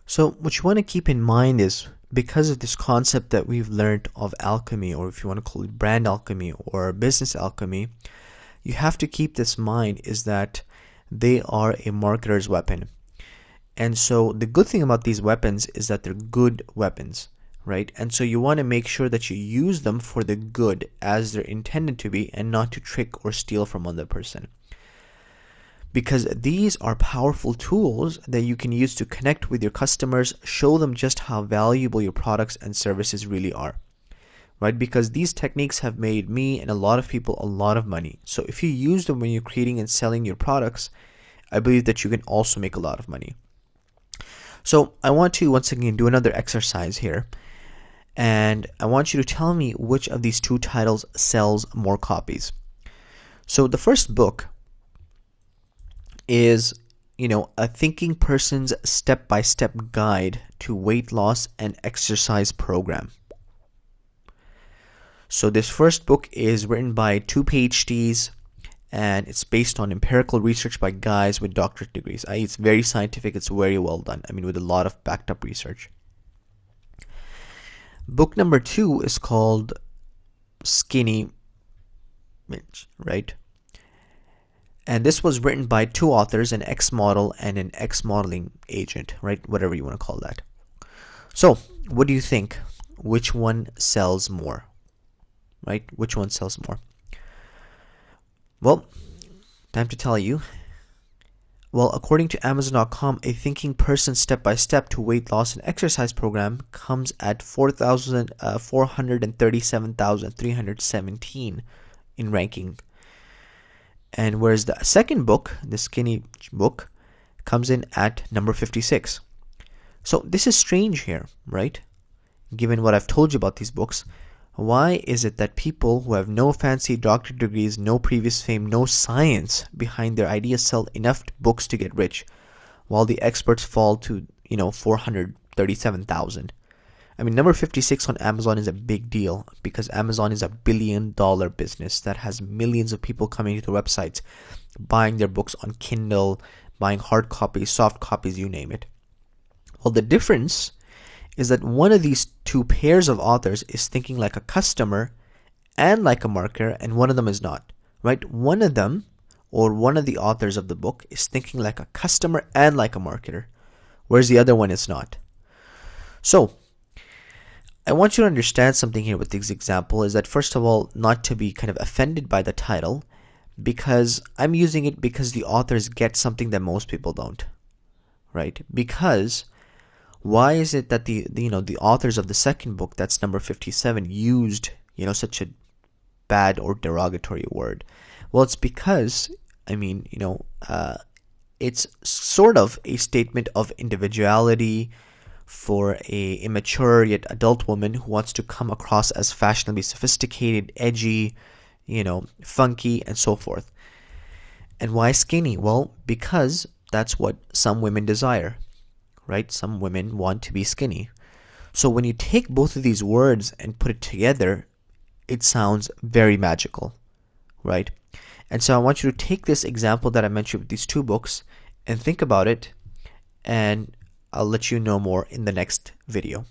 So what you want to keep in mind is, because of this concept that we've learned of alchemy, or if you want to call it brand alchemy or business alchemy, you have to keep this in mind is that they are a marketer's weapon. And so the good thing about these weapons is that they're good weapons, right? And so you want to make sure that you use them for the good as they're intended to be, and not to trick or steal from another person. Because these are powerful tools that you can use to connect with your customers, show them just how valuable your products and services really are, right? Because these techniques have made me and a lot of people a lot of money. So if you use them when you're creating and selling your products, I believe that you can also make a lot of money. So I want to once again do another exercise here, and I want you to tell me which of these two titles sells more copies. So the first book is, a thinking person's step-by-step guide to weight loss and exercise program. So this first book is written by 2 PhDs, and it's based on empirical research by guys with doctorate degrees. It's very scientific, it's very well done. With a lot of backed up research. Book number 2 is called Skinny Bitch, right? And this was written by 2 authors, an ex-model and an ex-modeling agent, right? Whatever you want to call that. So, what do you think? Which one sells more? Right? Which one sells more? Well, time to tell you. Well, according to Amazon.com, a thinking person's step-by-step to weight loss and exercise program comes at 437,317 in ranking. And whereas the second book, the Skinny book, comes in at number 56. So this is strange here, right? Given what I've told you about these books, why is it that people who have no fancy doctorate degrees, no previous fame, no science behind their ideas sell enough books to get rich, while the experts fall to, 437,000? Number 56 on Amazon is a big deal, because Amazon is a billion-dollar business that has millions of people coming to the websites, buying their books on Kindle, buying hard copies, soft copies, you name it. Well, the difference is that one of these 2 pairs of authors is thinking like a customer and like a marketer, and one of them is not, right? One of them, or one of the authors of the book, is thinking like a customer and like a marketer, whereas the other one is not. So, I want you to understand something here with this example, is that first of all, not to be kind of offended by the title, because I'm using it because the authors get something that most people don't, right? Because why is it that the authors of the second book, that's number 57, used, such a bad or derogatory word? Well, it's because, it's sort of a statement of individuality for a immature yet adult woman who wants to come across as fashionably sophisticated, edgy, funky, and so forth. And why skinny? Well, because that's what some women desire, right? Some women want to be skinny. So when you take both of these words and put it together, it sounds very magical, right? And so I want you to take this example that I mentioned with these 2 books and think about it, and I'll let you know more in the next video.